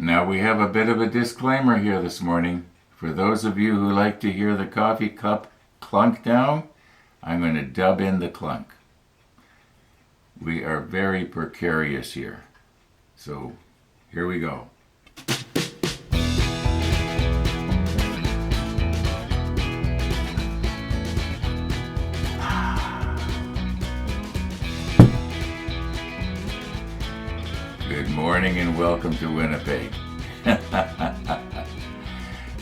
Now we have a bit of a disclaimer here this morning. For those of you who like to hear the coffee cup clunk down, I'm going to dub in the clunk. We are very precarious here. So here we go. Good morning and welcome to Winnipeg.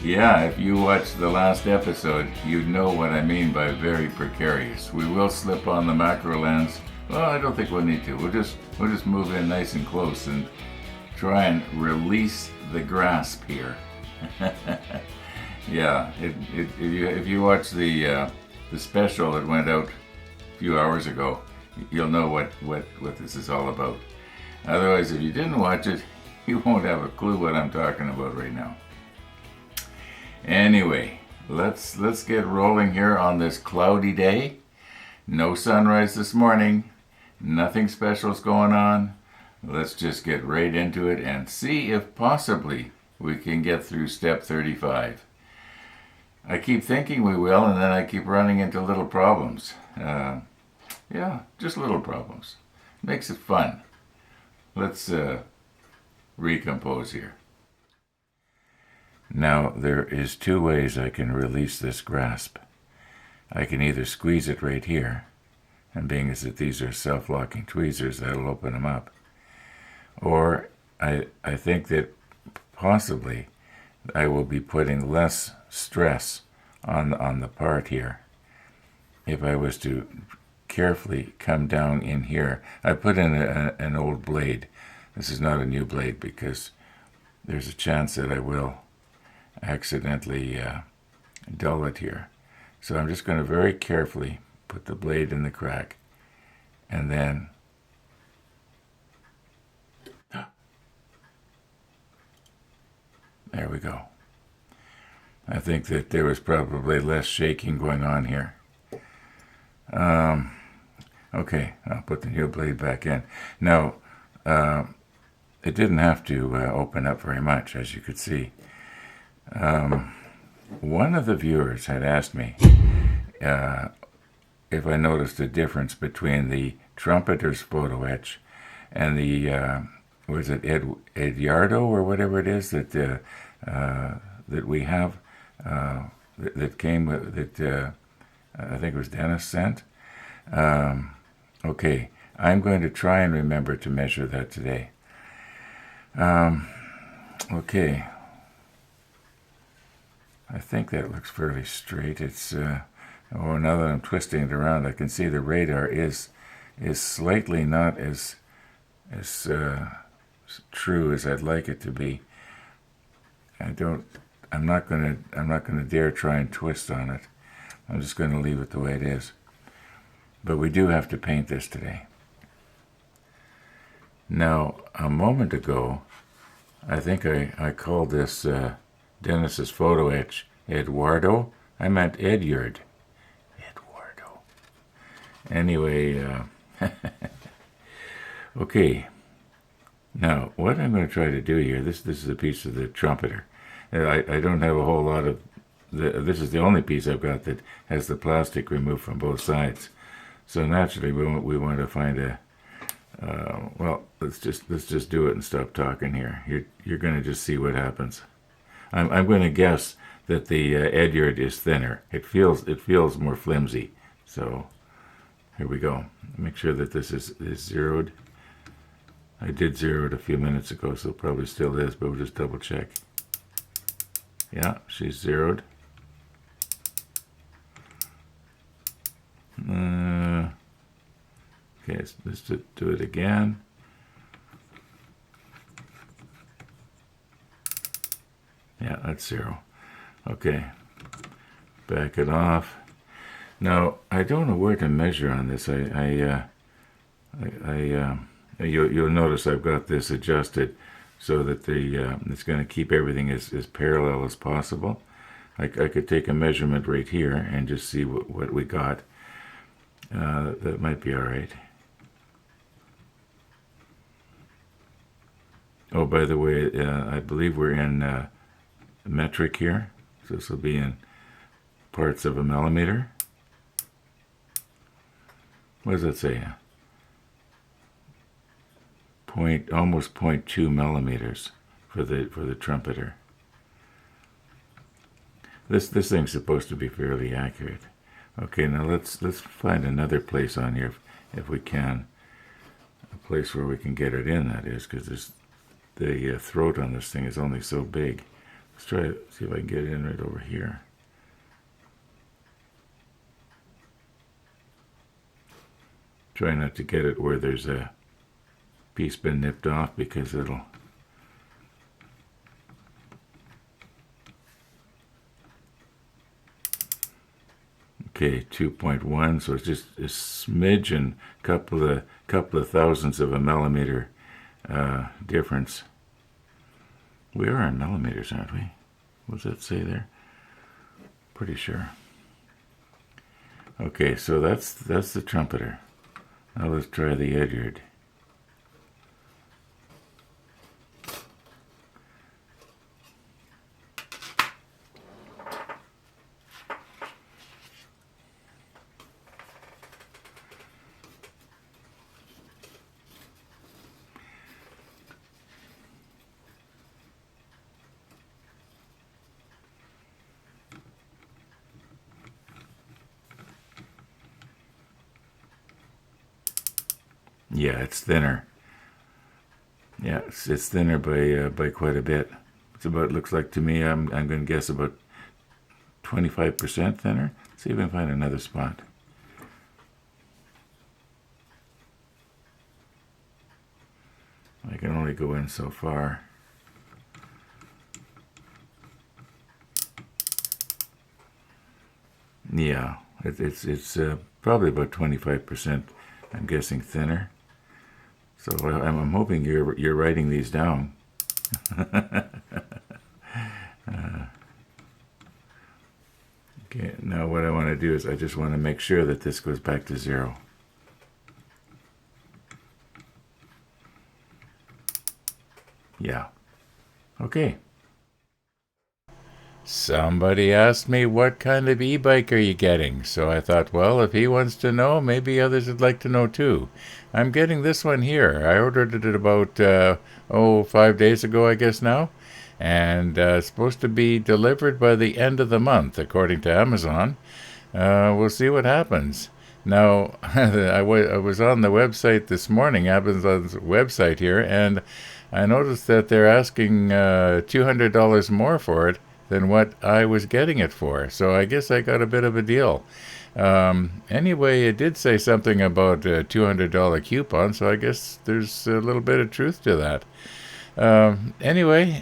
Yeah, if you watched the last episode, you'd know what I mean by very precarious. We will slip on the macro lens. Well, I don't think we'll need to. We'll just move in nice and close and try and release the grasp here. Yeah, if you watch the special that went out a few hours ago, you'll know what this is all about. Otherwise, if you didn't watch it, you won't have a clue what I'm talking about right now. Anyway, let's get rolling here on this cloudy day. No sunrise this morning. Nothing special's going on. Let's just get right into it and see if possibly we can get through step 35. I keep thinking we will, and then I keep running into little problems. Yeah, just little problems. Makes it fun. Let's recompose here. Now, there is two ways I can release this grasp. I can either squeeze it right here, and being as that these are self-locking tweezers, that'll open them up. Or I think that possibly I will be putting less stress on the part here. If I was to carefully come down in here, I put in an old blade. This is not a new blade because there's a chance that I will accidentally dull it here. So I'm just going to very carefully put the blade in the crack, and then there we go. I think that there was probably less shaking going on here. Okay, I'll put the new blade back in. Now, it didn't have to open up very much, as you could see. One of the viewers had asked me if I noticed a difference between the Trumpeter's photo etch and the, was it Yamato or whatever it is that that we have, that came with, that I think it was Dennis sent. Okay, I'm going to try and remember to measure that today. Okay. I think that looks fairly straight. It's, now that I'm twisting it around, I can see the radar is slightly not as true as I'd like it to be. I'm not gonna dare try and twist on it. I'm just gonna leave it the way it is. But we do have to paint this today. Now, a moment ago, I think I called this Dennis's photo etch Eduardo. I meant Edyard. Eduardo. Anyway, okay. Now, what I'm going to try to do here, this is a piece of the Trumpeter. I don't have a whole lot of, this is the only piece I've got that has the plastic removed from both sides. So naturally, we want to find a, well, let's just do it and stop talking here. You're going to just see what happens. I'm going to guess that the Edyard is thinner. It feels more flimsy. So here we go. Make sure that this is zeroed. I did zero it a few minutes ago, so it probably still is, but we'll just double check. Yeah, she's zeroed. Okay, let's do it again. Yeah, that's zero. Okay, back it off. Now, I don't know where to measure on this. You'll notice I've got this adjusted so that it's going to keep everything as parallel as possible. I could take a measurement right here and just see what we got. That might be all right. Oh, by the way, I believe we're in metric here. So this will be in parts of a millimeter. What does that say? Almost 0.2 millimeters for the trumpeter. This thing's supposed to be fairly accurate. Okay, now let's find another place on here if we can. A place where we can get it in, that is, because the throat on this thing is only so big. Let's try to see if I can get it in right over here. Try not to get it where there's a piece been nipped off, because it'll... Okay, 2.1, so it's just a smidge and couple of thousandths of a millimeter difference. We are in millimeters, aren't we? What does that say there? Pretty sure. Okay, so that's the trumpeter. Now let's try the Edyard. Yeah, it's thinner. Yeah, it's thinner by quite a bit. It's about, looks like to me, I'm going to guess about 25% thinner. Let's see if I can find another spot. I can only go in so far. Yeah, it's probably about 25%. I'm guessing thinner. So I'm hoping you're writing these down. Okay, now what I want to do is I just want to make sure that this goes back to 0. Yeah. Okay. Somebody asked me what kind of e-bike are you getting, so I thought, well, if he wants to know, maybe others would like to know too. I'm getting this one here. I ordered it about 5 days ago, I guess now, and it's supposed to be delivered by the end of the month, according to Amazon. We'll see what happens. Now, I was on the website this morning, Amazon's website here, and I noticed that they're asking $200 more for it than what I was getting it for. So I guess I got a bit of a deal. Anyway, it did say something about a $200 coupon, so I guess there's a little bit of truth to that. Anyway,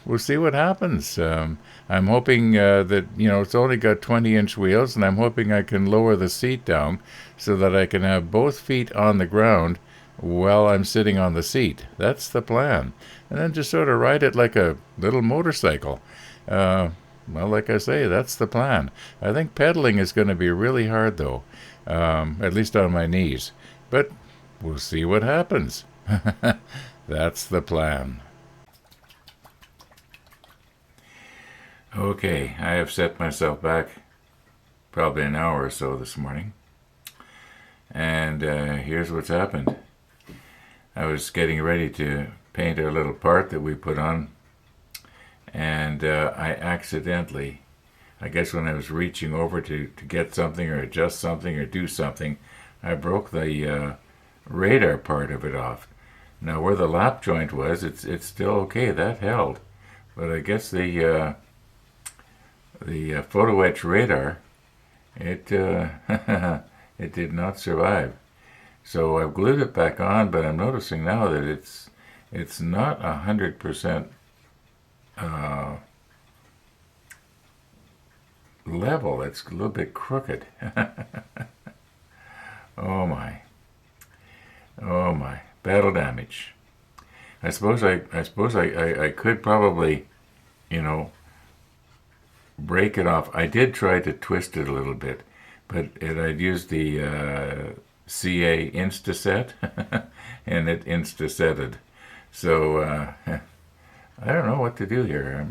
we'll see what happens. I'm hoping that, it's only got 20-inch wheels, and I'm hoping I can lower the seat down so that I can have both feet on the ground while I'm sitting on the seat. That's the plan. And then just sort of ride it like a little motorcycle. Well, like I say, that's the plan. I think pedaling is going to be really hard, though, at least on my knees. But we'll see what happens. That's the plan. Okay, I have set myself back probably an hour or so this morning. And here's what's happened. I was getting ready to paint our little part that we put on, and I accidentally, I guess when I was reaching over to get something or adjust something or do something, I broke the radar part of it off. Now where the lap joint was, it's still okay, that held, but I guess the photo etch radar, it it did not survive. So I've glued it back on, but I'm noticing now that it's not 100% level. It's a little bit crooked. Oh my battle damage. I suppose I could probably, break it off. I did try to twist it a little bit, but I'd used the CA Instaset, and it Instasetted. So I don't know what to do here.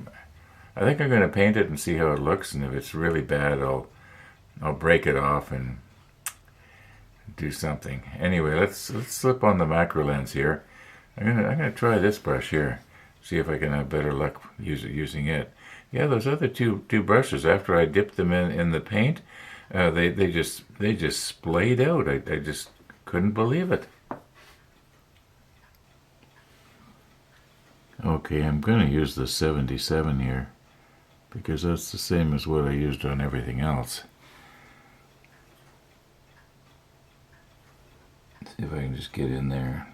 I think I'm going to paint it and see how it looks, and if it's really bad, I'll break it off and do something. Anyway, let's slip on the macro lens here. I'm gonna try this brush here, see if I can have better luck using it. Yeah, those other two brushes, after I dipped them in the paint, they just splayed out. I just couldn't believe it. Okay, I'm going to use the 77 here because that's the same as what I used on everything else. See if I can just get in there.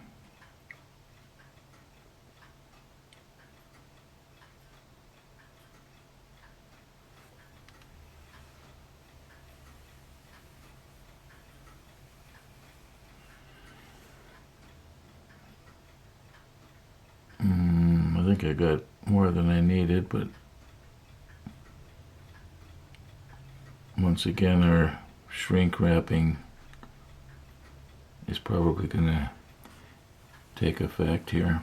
I think I got more than I needed, but once again our shrink wrapping is probably going to take effect here.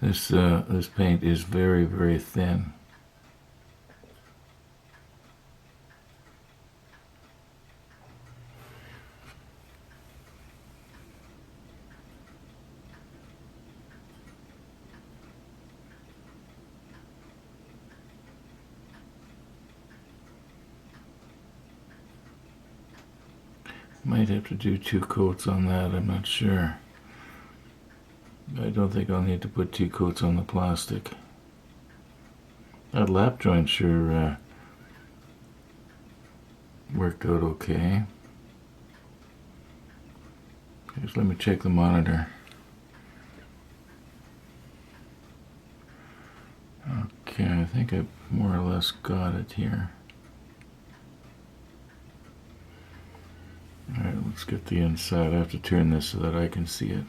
This paint is very, very thin. Might have to do 2 coats on that, I'm not sure. I don't think I'll need to put 2 coats on the plastic. That lap joint sure worked out okay. Just let me check the monitor. Okay, I think I more or less got it here. Alright, let's get the inside. I have to turn this so that I can see it.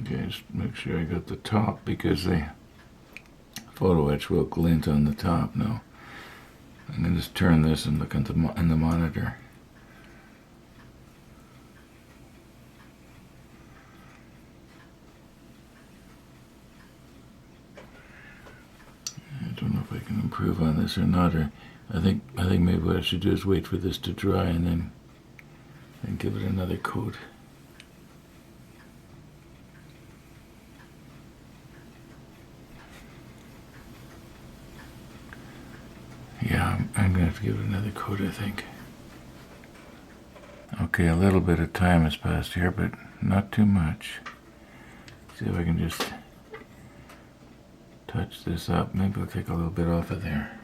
Okay, just make sure I got the top because the photo etch will glint on the top now. I'm going to just turn this and look in the monitor. I don't know if I can improve on this or not, or I think maybe what I should do is wait for this to dry and then give it another coat. Yeah, I'm going to have to give it another coat, I think. Okay, a little bit of time has passed here, but not too much. See if I can just touch this up. Maybe I'll take a little bit off of there.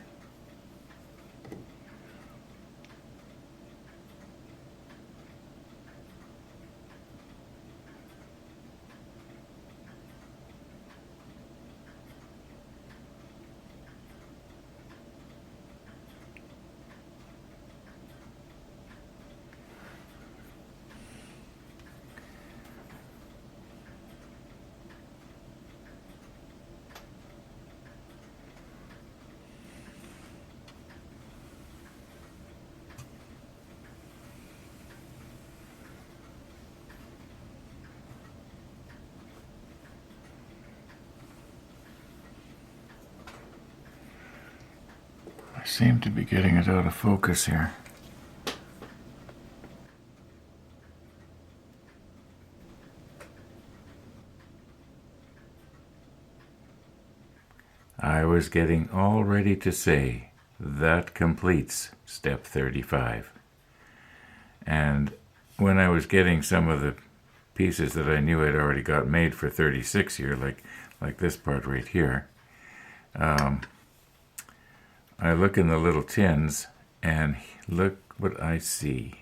I seem to be getting it out of focus here. I was getting all ready to say, that completes step 35. And when I was getting some of the pieces that I knew I'd already got made for 36 here, like this part right here, I look in the little tins and look what I see.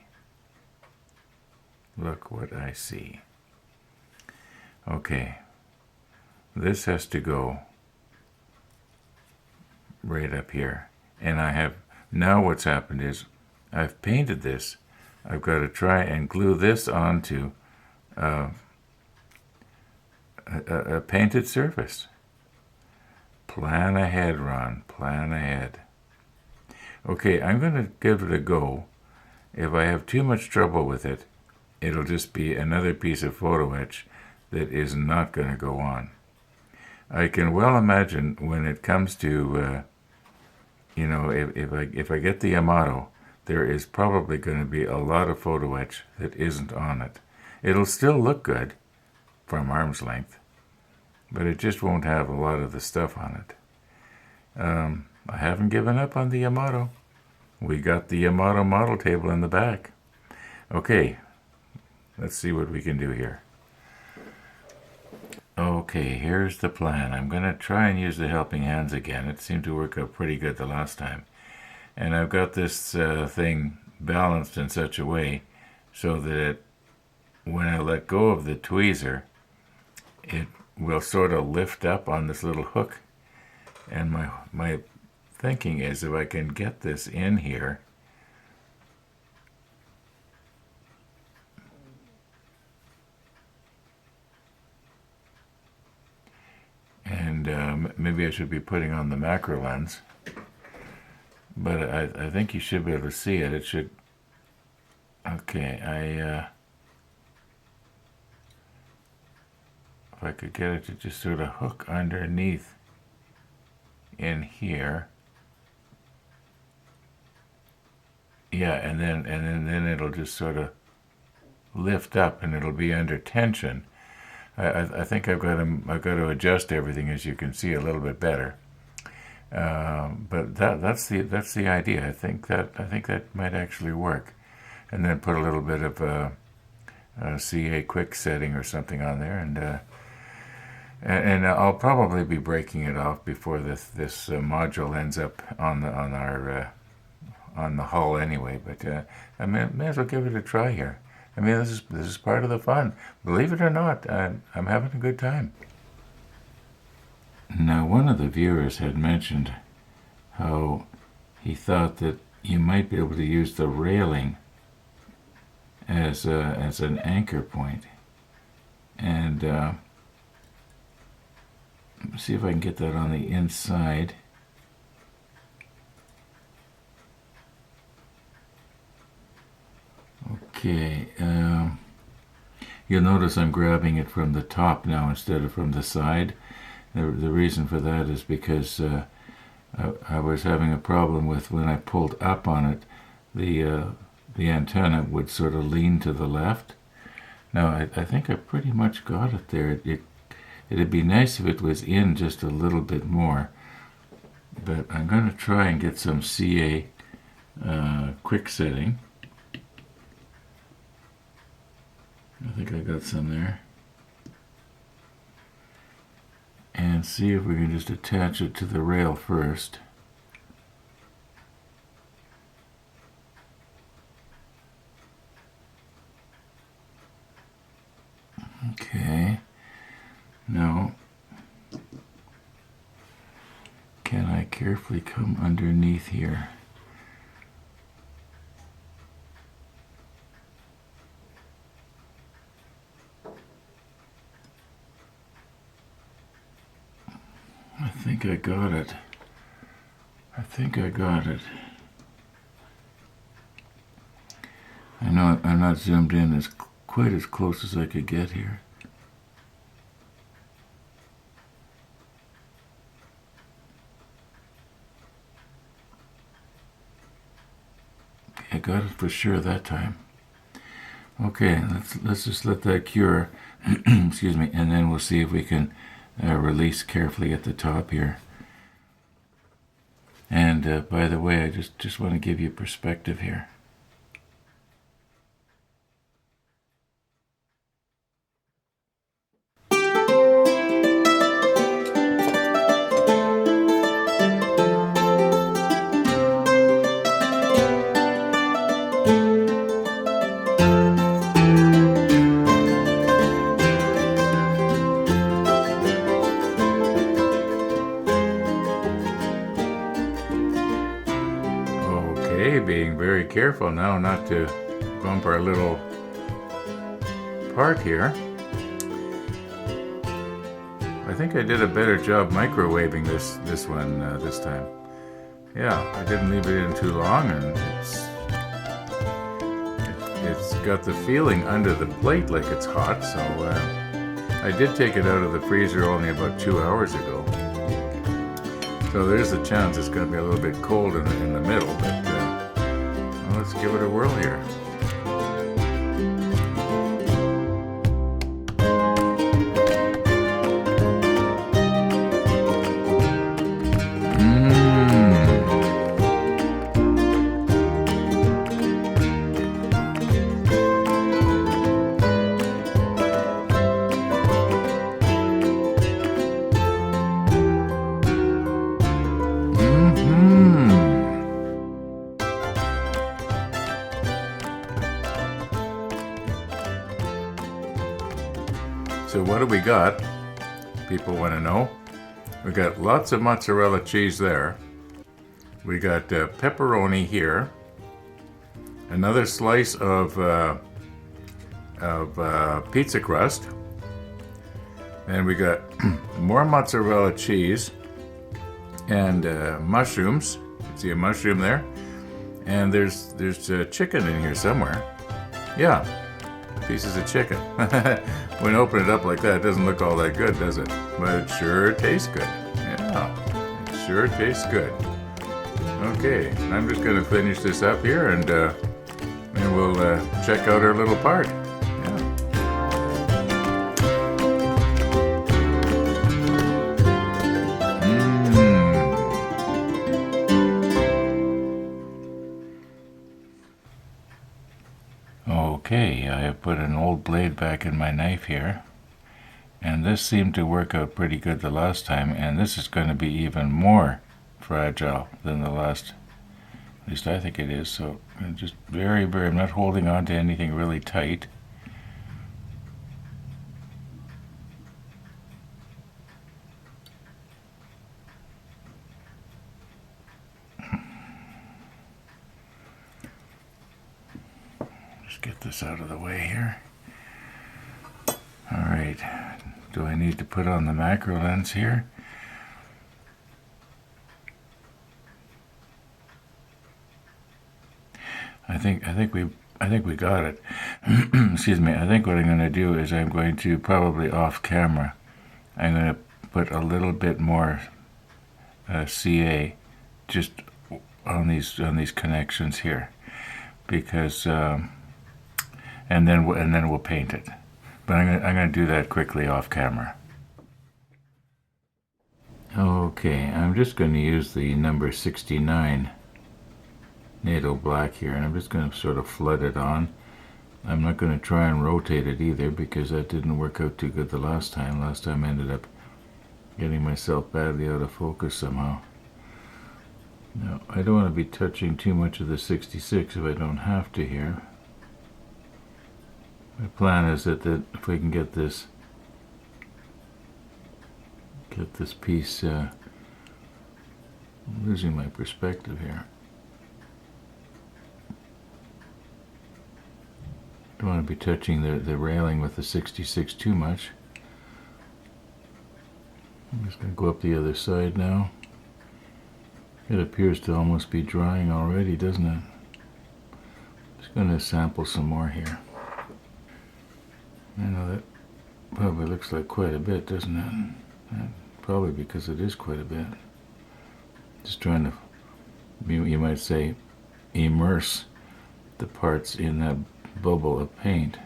Look what I see. Okay, this has to go right up here. And I have, now what's happened is I've painted this. I've got to try and glue this onto a painted surface. Plan ahead, Ron, plan ahead. Okay, I'm going to give it a go. If I have too much trouble with it, it'll just be another piece of photo etch that is not going to go on. I can well imagine when it comes to, if I get the Yamato, there is probably going to be a lot of photo etch that isn't on it. It'll still look good from arm's length, but it just won't have a lot of the stuff on it. I haven't given up on the Yamato. We got the Yamato model table in the back. Okay, let's see what we can do here. Okay, here's the plan. I'm going to try and use the helping hands again. It seemed to work out pretty good the last time. And I've got this thing balanced in such a way so that when I let go of the tweezer, it will sort of lift up on this little hook. And my thinking is if I can get this in here, and maybe I should be putting on the macro lens, but I think you should be able to see it. It should, okay, if I could get it to just sort of hook underneath in here. Yeah, and then it'll just sort of lift up and it'll be under tension. I think I've got to adjust everything, as you can see, a little bit better. But that's the idea. I think that might actually work. And then put a little bit of a CA quick setting or something on there, and I'll probably be breaking it off before this module ends up on the hull anyway. But I may as well give it a try here. I mean, this is part of the fun. Believe it or not, I'm having a good time. Now, one of the viewers had mentioned how he thought that you might be able to use the railing as an anchor point, and see if I can get that on the inside. Okay, you'll notice I'm grabbing it from the top now instead of from the side. The reason for that is because I was having a problem with when I pulled up on it, the antenna would sort of lean to the left. Now I think I pretty much got it there. It'd be nice if it was in just a little bit more, but I'm going to try and get some CA quick setting. I think I got some there. And see if we can just attach it to the rail first. Okay. Now, can I carefully come underneath here? I think I got it. I know I'm not zoomed in as quite as close as I could get here. I got it for sure that time. Okay, let's just let that cure. Excuse me, and then we'll see if we can release carefully at the top here. And by the way, I just want to give you perspective here. Being very careful now not to bump our little part here. I think I did a better job microwaving this one this time. Yeah, I didn't leave it in too long, and it's got the feeling under the plate like it's hot. So I did take it out of the freezer only about 2 hours ago. So there's a chance it's going to be a little bit cold in the middle, but let's give it a whirl here. So what do we got? People want to know. We got lots of mozzarella cheese there. We got pepperoni here. Another slice of pizza crust. And we got more mozzarella cheese and mushrooms. You can see a mushroom there. And there's chicken in here somewhere. Yeah, pieces of chicken. When you open it up like that, it doesn't look all that good, does it? But it sure tastes good. Yeah, it sure tastes good. Okay, I'm just going to finish this up here, and we'll check out our little part. Okay, I have put an old blade back in my knife here, and this seemed to work out pretty good the last time, and this is going to be even more fragile than the last. At least I think it is. So I'm just very, I'm not holding on to anything really tight. Get this out of the way here. All right. Do I need to put on the macro lens here? I think we got it. Excuse me. I think what I'm going to do is I'm going to probably off camera. I'm going to put a little bit more CA just on these connections here, because. And then we'll paint it. But I'm going to do that quickly off camera. Okay, I'm just going to use the number 69 NATO black here, and I'm just going to sort of flood it on. I'm not going to try and rotate it either, because that didn't work out too good the last time. Last time I ended up getting myself badly out of focus somehow. Now, I don't want to be touching too much of the 66 if I don't have to here. My plan is that if we can get this piece, I'm losing my perspective here. Don't want to be touching the railing with the 66 too much. I'm just going to go up the other side now. It appears to almost be drying already, doesn't it? Just going to sample some more here. I know that probably looks like quite a bit, doesn't it? Probably because it is quite a bit. Just trying to, you might say, immerse the parts in that bubble of paint.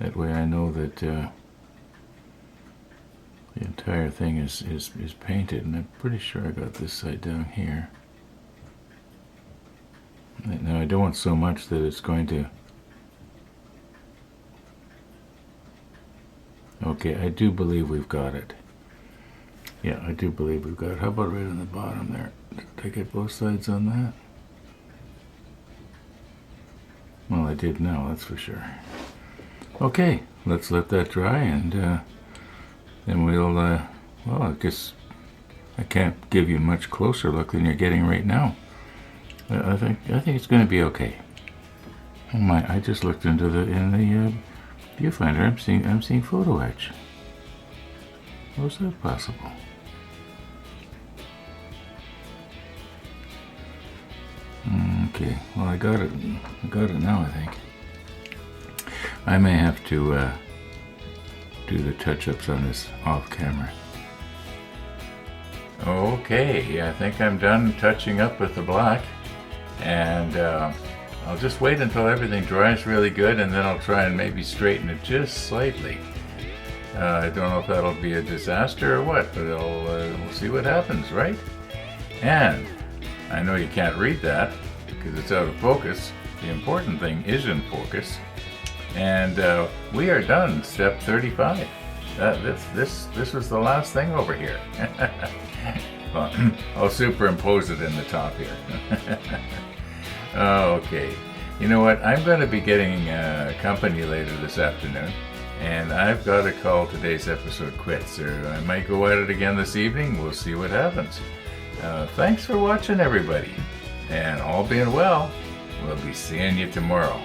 That way I know that the entire thing is painted, and I'm pretty sure I got this side down here. Now I don't want so much that it's going to... Okay, I do believe we've got it. Yeah, I do believe we've got it. How about right on the bottom there? Did I get both sides on that? Well, I did now, that's for sure. Okay, let's let that dry, and then we'll, well, I guess I can't give you a much closer look than you're getting right now. I think it's going to be okay. Oh my! I just looked into the viewfinder. I'm seeing photo etch. How's that possible? Okay. Well, I got it. I got it now, I think. I may have to do the touch-ups on this off camera. Okay, I think I'm done touching up with the black, and I'll just wait until everything dries really good, and then I'll try and maybe straighten it just slightly. I don't know if that'll be a disaster or what, but we'll see what happens, right? And I know you can't read that because it's out of focus. The important thing is in focus. And we are done, step 35. This was the last thing over here. Well, I'll superimpose it in the top here. Okay. You know what? I'm going to be getting company later this afternoon, and I've got to call today's episode quits, or I might go at it again this evening. We'll see what happens. Thanks for watching, everybody. And all being well, we'll be seeing you tomorrow.